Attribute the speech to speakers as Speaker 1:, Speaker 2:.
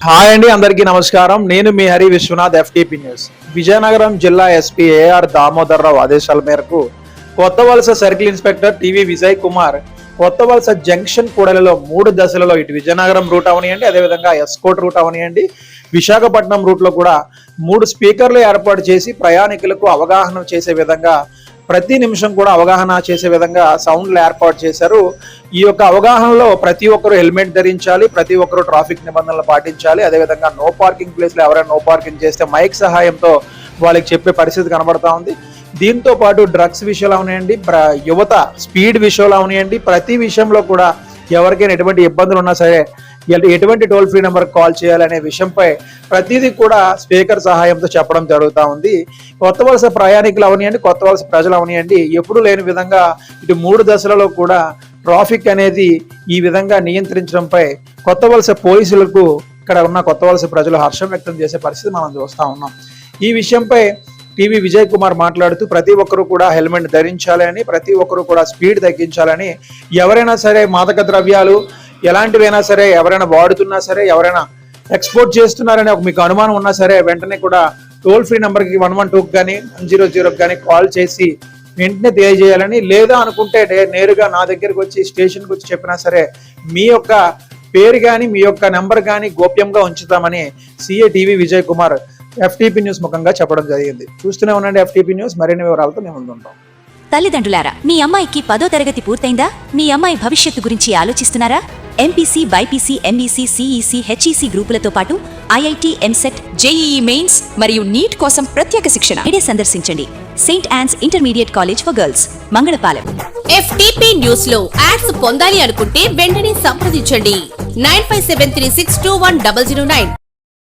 Speaker 1: Hi అండి, అందరికీ నమస్కారం. నేను మీ హరి విశ్వనాథ్, FTP న్యూస్. విజయనగరం జిల్లా ఎస్పీ AR దామోదర్రావు ఆదేశాల మేరకు కొత్త వలస circle inspector TV Vijay Kumar కొత్త వలస జంక్షన్ కూడలిలో 3 దశలలో ఇటు విజయనగరం రూట్ అవనియండి, అదేవిధంగా ఎస్కోట్ రూట్ అవనియండి, విశాఖపట్నం రూట్ లో కూడా 3 స్పీకర్లు ఏర్పాటు చేసి ప్రయాణికులకు అవగాహన చేసే విధంగా ప్రతి నిమిషం కూడా అవగాహన చేసే విధంగా సౌండ్లు ఏర్పాటు చేశారు. ఈ యొక్క అవగాహనలో ప్రతి ఒక్కరు హెల్మెట్ ధరించాలి, ప్రతి ఒక్కరు ట్రాఫిక్ నిబంధనలు పాటించాలి. అదేవిధంగా నో పార్కింగ్ ప్లేస్లో ఎవరైనా నో పార్కింగ్ చేస్తే మైక్ సహాయంతో వాళ్ళకి చెప్పే పరిస్థితి కనబడతా ఉంది. దీంతో పాటు డ్రగ్స్ విషయంలో అవనియండి, యువత స్పీడ్ విషయంలో అవనియండి, ప్రతి విషయంలో కూడా ఎవరికైనా ఎటువంటి ఇబ్బందులు ఉన్నా సరే ఎటువంటి టోల్ ఫ్రీ నెంబర్ కాల్ చేయాలనే విషయంపై ప్రతిదీ కూడా స్పీకర్ సహాయంతో చెప్పడం జరుగుతూ ఉంది. కొత్త వలస ప్రయాణికులు అవనియండి, కొత్త వలస ప్రజలు అవనియండి, ఎప్పుడు లేని విధంగా ఇటు 3 దశలలో కూడా ట్రాఫిక్ అనేది ఈ విధంగా నియంత్రించడంపై కొత్త వలస పోలీసులకు ఇక్కడ ఉన్న కొత్త వలస ప్రజలు హర్షం వ్యక్తం చేసే పరిస్థితి మనం చూస్తూ ఉన్నాం. ఈ విషయంపై టీవీ విజయ్ కుమార్ మాట్లాడుతూ ప్రతి ఒక్కరు కూడా హెల్మెట్ ధరించాలని, ప్రతి ఒక్కరు కూడా స్పీడ్ తగ్గించాలని, ఎవరైనా సరే మాదక ద్రవ్యాలు ఎలాంటివైనా సరే ఎవరైనా వాడుతున్నా సరే, ఎవరైనా ఎక్స్పోర్ట్ చేస్తున్నారని మీకు అనుమానం ఉన్నా సరే వెంటనే కూడా టోల్ ఫ్రీ నెంబర్కి 112 కానీ 100 కానీ కాల్ చేసి వెంటనే తెలియజేయాలని, లేదా అనుకుంటే నేరుగా నా దగ్గరికి వచ్చి స్టేషన్కి వచ్చి చెప్పినా సరే మీ యొక్క పేరు కానీ మీ యొక్క నెంబర్ కానీ గోప్యంగా ఉంచుతామని CA TV Vijay Kumar FTP news ముఖంగా చెప్పడం జరిగింది. చూస్తూనే ఉండండి FTP న్యూస్, మరిన్ని వివరాలతో మేము ముందుంటాం.
Speaker 2: తల్లిదండ్రులారా, మీ అమ్మాయికి 10వ తరగతి పూర్తయిందా? మీ అమ్మాయి భవిష్యత్తు గురించి ఆలోచిస్తున్నారా? MPC, BIPC, MEC, CEC, HEC గ్రూపులతో పాటు IIT, MSET, JEE మెయిన్స్ మరియు నీట్ కోసం ప్రత్యేక శిక్షణ ఇడే సందర్శించండి. Saint yawns intermediate college for girls, Mangalapalem.
Speaker 3: FTP news లో యాడ్స్ పొందాలి అనుకుంటే వెంటనే సంప్రదించండి 9573621009.